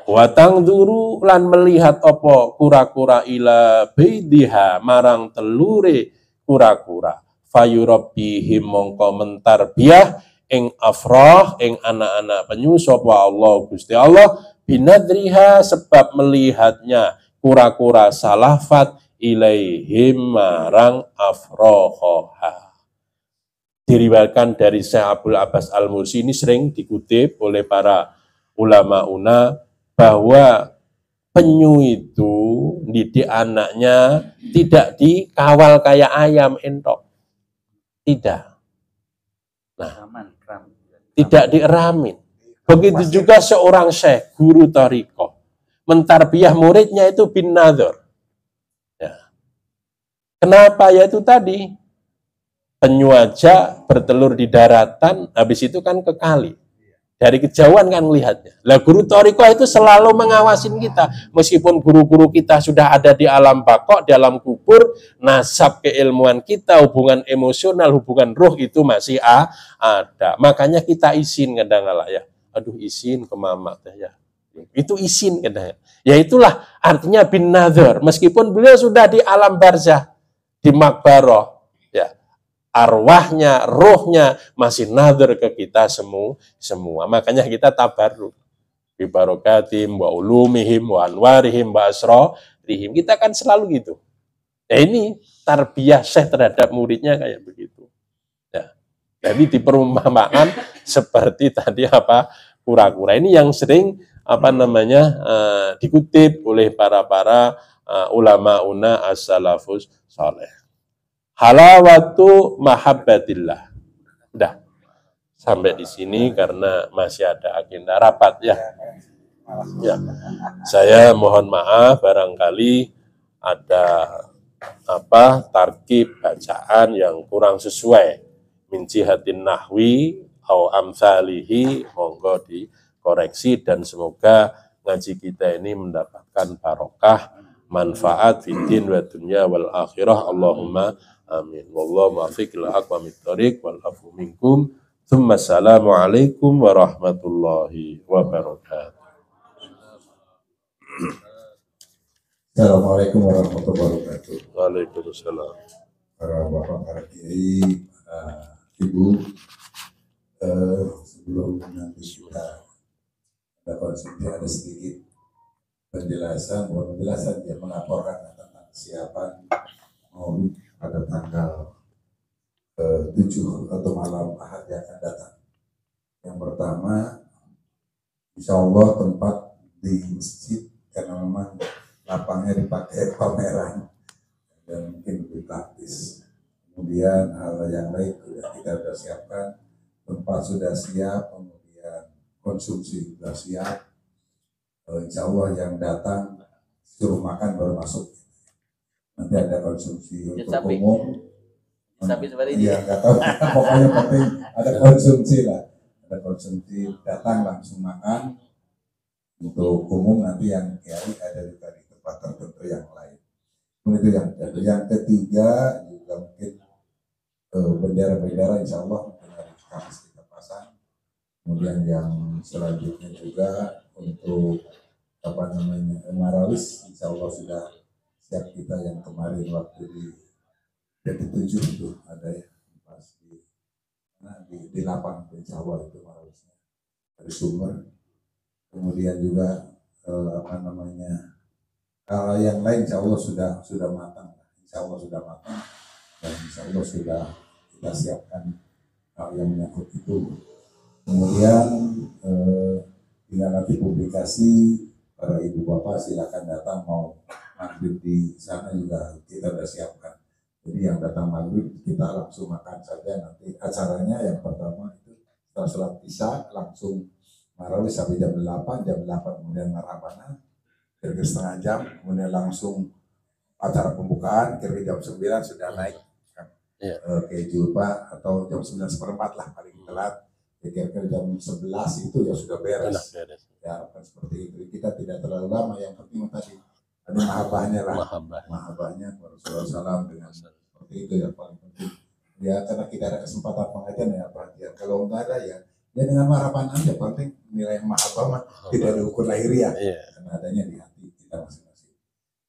Watang duru lan melihat opo kura-kura ila baidiha marang telure kura-kura fayurabbihim mongko mentarbiyah ing afrah ing anak-anak penyu sapa Allah Gusti Allah binadriha sebab melihatnya kura-kura salafat ilaihim marang afrohoha. Diriwayatkan dari Syekh Abul Abbas Al-Mursi, ini sering dikutip oleh para ulama una bahwa penyu itu didik anaknya tidak dikawal kayak ayam entok. Tidak. Nah, tidak dieramin. Begitu juga seorang syekh, guru thariqah, mentarbiyah muridnya itu bin nadhar. Ya. Kenapa? Ya itu tadi. Penyu aja bertelur di daratan, habis itu kan ke kali. Dari kejauhan kan melihatnya. Lah guru thariqah itu selalu mengawasin kita. Meskipun guru-guru kita sudah ada di alam baqo, di alam kubur, nasab keilmuan kita, hubungan emosional, hubungan ruh itu masih ada. Makanya kita izin kadang-kala ya. Aduh izin ke mama ya. Itu izin kadang. Ya itulah artinya bin nadhar. Meskipun beliau sudah di alam barzah, di makbaroh, ya. Arwahnya, rohnya masih nadhar ke kita semua. Makanya kita tabarruk. Bi barokatihim wa ulumihim wa anwarihim wa asrarihim. Kita kan selalu gitu. Ya ini tarbiyah syekh terhadap muridnya kayak begitu. Ya. Jadi diperumpamaan seperti tadi apa kura-kura. Ini yang sering dikutip oleh para ulama una as-salafus saleh. Halawatu mahabbatillah. Udah sampai di sini karena masih ada agenda rapat ya. Ya. Saya mohon maaf barangkali ada tarkib bacaan yang kurang sesuai. min jihatin nahwi au amsalihi, monggo dikoreksi, dan semoga ngaji kita ini mendapatkan barokah, manfaat fiddin wa dunya wal akhirah. Allahumma amin. Wallahu muwaffiq ila aqwamit thoriq wal afu minkum. Assalamualaikum warahmatullahi wabarakatuh. Assalamualaikum warahmatullahi wabarakatuh. Waalaikumsalam. Para bapak, para kiai, ibu, sebelum nanti kita ada sedikit penjelasan yang melaporkan tentang kesiapan maulid pada tanggal 7 atau malam Ahad yang akan datang. Yang pertama, insya Allah tempat di masjid, karena memang lapangnya dipakai pameran dan mungkin lebih praktis. Kemudian hal yang lain kita sudah siapkan, tempat sudah siap, kemudian konsumsi sudah siap. Insya Allah yang datang suruh makan baru masuk. Nanti ada konsumsi untuk umum. Sapi seperti ini. Iya, nggak tahu. Pokoknya penting ada konsumsi lah. Ada konsumsi, datang langsung makan. Untuk umum nanti yang kiai ada di tempat tertentu yang lain. Itu yang ketiga juga mungkin bendera-bendera insya Allah mungkin hari Kamis kita pasang. Kemudian yang selanjutnya juga untuk marawis insya Allah sudah siap. Kita yang kemarin waktu di jadi 7 itu ada ya pas di lapang insya Allah itu marawisnya dari sumber. Kemudian juga hal yang lain insya Allah sudah matang, insya Allah sudah matang, dan insya Allah sudah kita siapkan hal yang menyangkut itu. Kemudian tinggal nanti publikasi, para ibu bapak silakan datang, mau maghrib di sana juga kita sudah siapkan. Jadi yang datang maghrib kita langsung makan saja. Nanti acaranya yang pertama itu setelah sholat isya langsung marawis sampai jam 8 kemudian marhabana kira-kira setengah jam, kemudian langsung acara pembukaan kira-kira jam 9 sudah naik ke julpa, atau jam 9:15 lah paling telat, kira-kira jam 11 itu ya sudah beres. Ya kan seperti itu, kita tidak terlalu lama, yang penting tadi ada mahabbahnya lah, mahabbahnya Rasulullah SAW dengan seperti itu yang paling penting ya, karena kita ada kesempatan pengajian ya perhatian. Kalau enggak ada ya dengan harapan aja, penting nilai mahabbah tidak diukur lahiriah, karena adanya di hati kita masing-masing.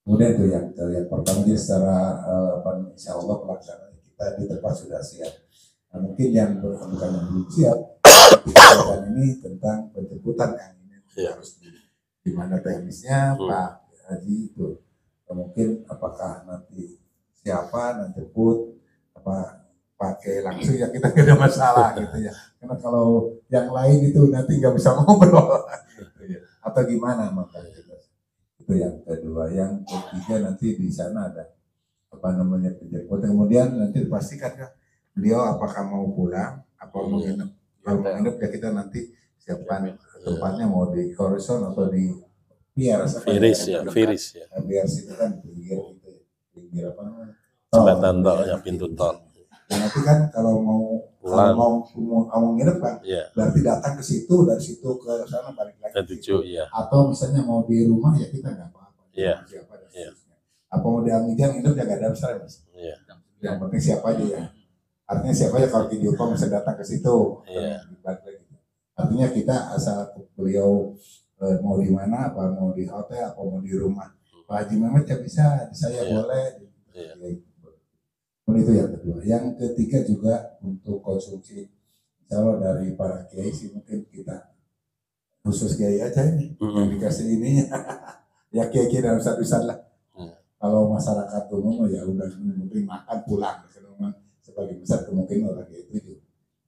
Kemudian itu yang pertama, jadi secara insya Allah pelaksanaan kita di tempat sudah siap. Nah, mungkin yang bukan yang belum siap, kita ini tentang penjemputan yang ini harus di mana teknisnya Pak Haji itu. Mungkin apakah nanti siapa nanti jemput apa pakai langsung, ya kita tidak ada masalah gitu ya. Karena kalau yang lain itu nanti nggak bisa ngobrol gitu ya. Atau gimana, maka itu yang kedua. Yang ketiga nanti di sana ada penjemput. Kemudian nanti dipastikan kan beliau apakah mau pulang, apa mau nginep. Kalau mau nginep ya kita nanti siapkan tempatnya, mau di Horizon atau di Viris ya. Viris itu kan pinggir apa namanya? Jembatan tol ya, pintu tol. Nah, nanti kan kalau mau nginep kan, berarti datang ke situ, dari situ ke sana balik lagi. Ke 7, ya. Atau misalnya mau di rumah ya kita nggak apa-apa. Siapa dan seterusnya. Apa mau di Amijan nginep ya nggak ada masalah, Mas. Yang penting siapa aja ya. Artinya siapa aja, kalau video call bisa datang ke situ. Balik lagi. Artinya kita asal beliau mau di mana, apa mau di hotel, apa mau di rumah. Pak Haji Mehmet ya bisa, saya boleh. Itu yang kedua. Yang ketiga juga untuk konsumsi, insya Allah dari para kiai sih mungkin kita khusus kiai aja ini yang dikasih ininya. Ya kiai dalam satu lah. Kalau masyarakat umum ya udah mungkin makan pulang. Memang sebagai besar kemungkinan orang itu.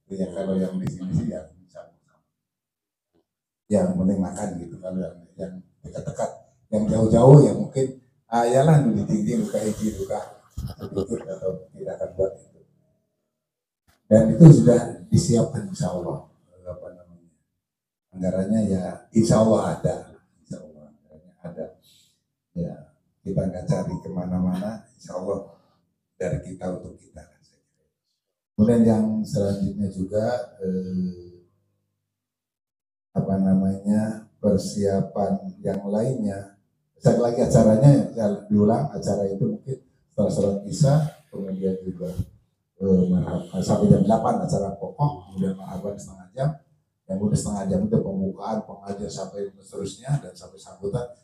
Ya kalau yang di sini sih ya sama-sama. Yang penting makan gitu. Kalau yang dekat-dekat, yang jauh-jauh ya mungkin ayalah di tinggi luka hiji luka. Sedikit atau tidak akan buat itu, dan itu sudah disiapkan insya Allah. Anggarannya ya insya Allah ada, anggarannya ada. Ya kita nggak cari kemana-mana, insya Allah dari kita untuk kita. Kemudian yang selanjutnya juga persiapan yang lainnya. Sekali lagi acaranya diulang, acara itu mungkin setelah sholat isya, kemudian juga sampai jam 8 acara pokok, kemudian marhaban setengah jam, yang udah setengah jam itu pembukaan, pengajian sampai seterusnya, dan sampai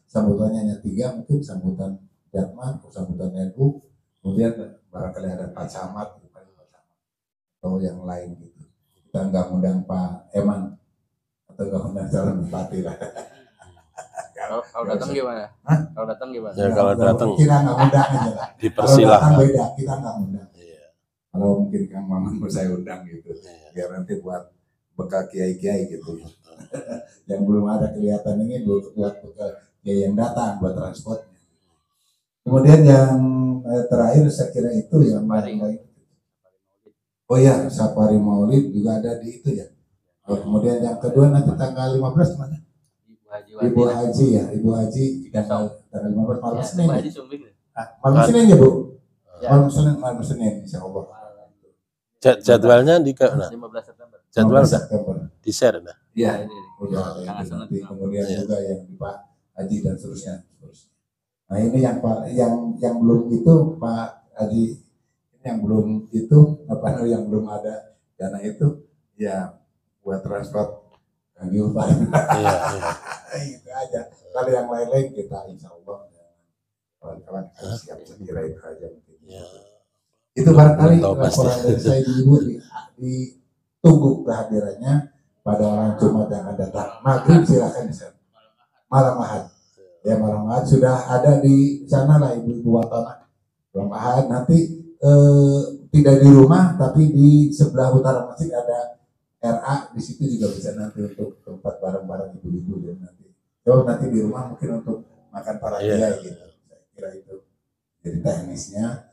sambutannya hanya 3, mungkin sambutan Jatman, sambutan NU, kemudian barangkali ada Pak Camat atau yang lain gitu. Kita nggak undang Pak Eman atau nggak undang calon bupati lah. Kalau datang gimana? Kalau datang gimana? Ya kalau datang kita nggak undang aja lah. dipersilahkan. Kalau datang beda, kita nggak undang. Iya. Kalau mungkin Kang Maman mau saya undang gitu, biar nanti buat bekal kiai-kiai gitu. Yang belum ada kelihatan ini buat bekal kiai yang datang buat transportnya. Kemudian yang terakhir saya kira itu yang paling baik. Oh ya, Safari Maulid juga ada di itu ya. Kemudian yang kedua nanti tanggal 15 mana? Ibu Haji ya, Ibu Haji tanggal 15 malam Senin. Malam Senin ya Bu? Malam Senin insya Allah. Jadwalnya di mana? 15 September. Jadwal September. di share dah. Iya, udah ada nanti. Kemudian juga yang di Pak Haji dan seterusnya. Nah ini yang belum itu Pak Haji, ini yang belum itu yang belum ada dana itu ya buat transport kami Pak. Iya. Itu aja. Kalau yang lain-lain kita insya Allah kawan-kawan siap, saya kira itu aja mungkin. Ya. Itu barangkali laporan dari saya dulu ditunggu kehadirannya pada orang Jumat yang akan datang. Maghrib silakan di sana. Malam Ahad. Ya malam Ahad sudah ada di sana lah ibu-ibu wartawan. Malam Ahad nanti tidak di rumah tapi di sebelah utara masjid ada RA, di situ juga bisa nanti untuk tempat barang-barang ibu-ibu dan nanti. Kalau nanti di rumah mungkin untuk makan para kiai gitu. Saya kira itu. Jadi teknisnya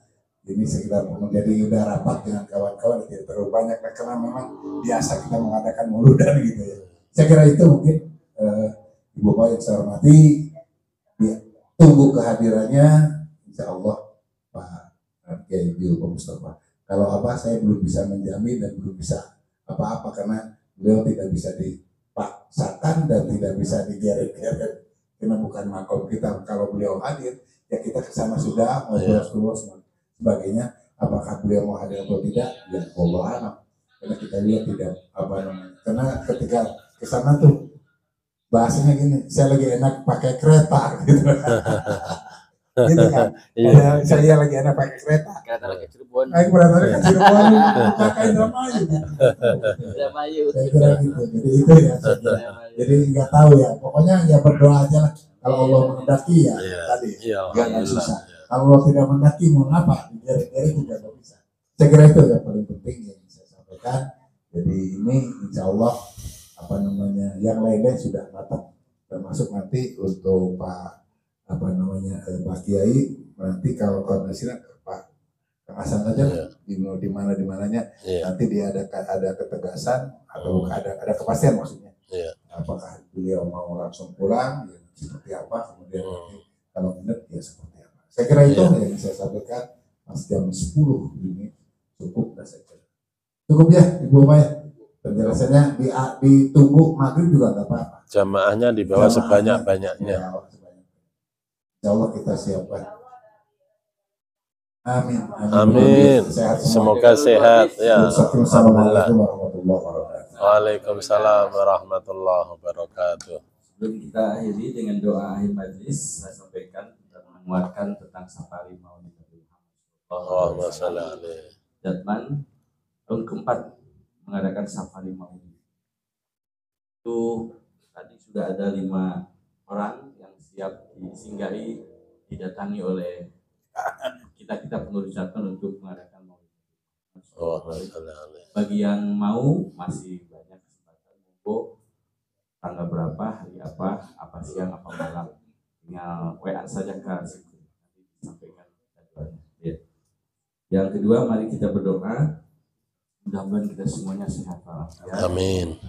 ini sekitar menjadi udah rapat dengan kawan-kawan tidak terlalu banyak karena memang biasa kita mengadakan muludan gitu ya. Saya kira itu mungkin Ibu Bapak yang saya hormati, tunggu kehadirannya insya Allah Pak Kiai Pak Mustafa. Kalau apa saya belum bisa menjamin dan belum bisa apa-apa karena beliau tidak bisa dipaksakan dan tidak bisa digeret-geret karena bukan makom kita. Kalau beliau hadir ya kita kesana sudah ngobrol sebagainya. Apakah beliau mau hadir atau tidak ya Allah alam, karena kita lihat tidak karena ketika kesana tuh bahasanya gini, saya lagi enak pakai kereta gitu. Gitu kan. Saya lagi enak pakai kereta. Kereta lagi Cirebon. Kereta lagi Cirebon. Pakai Indramayu. Saya kira gitu. Jadi itu ya. Jadi nggak tahu ya. Pokoknya ya berdoa aja lah. Kalau Allah menghendaki ya tadi. Nggak susah. Kalau Allah tidak menghendaki mau apa? Dari juga nggak bisa. Saya kira itu yang paling penting yang saya sampaikan. Jadi ini insya Allah yang lainnya sudah matang. Termasuk nanti untuk Pak Pak Kiai nanti kalau koordinasinya Pak Kang Hasan aja di mananya nanti dia ada ketegasan atau ada kepastian maksudnya apakah beliau mau langsung pulang ya, seperti apa kemudian nanti kalau benar ya seperti apa. Saya kira itu yang saya sampaikan pas jam 10 ini cukup saya kira. Cukup ya Ibu Bapak ya. Penjelasannya ditunggu maghrib juga nggak apa-apa. Jamaahnya di bawah sebanyak-banyaknya. Insya Allah kita siapkan. Amin. Amin. Semoga sehat ya. Assalamualaikum warahmatullahi wabarakatuh. Waalaikumsalam warahmatullahi wabarakatuh. Sebelum kita akhiri dengan doa akhir majlis, saya sampaikan dan menguatkan tentang safari Maulid Nabi Muhammad. Allahumma shalli alaihi. Jatman tahun keempat mengadakan safari Maulid. Itu tadi sudah ada 5 orang yang siap disinggahi, didatangi oleh kita pengurus Jatman untuk mengadakan Maulid. Bagi yang mau masih banyak kesempatan, monggo tanggal berapa, hari apa siang, apa malam, tinggal WA saja ke nanti disampaikan jadwalnya. Ya. Yang kedua, mari kita berdoa mudah-mudahan kita semuanya sehat walafiat. Amin.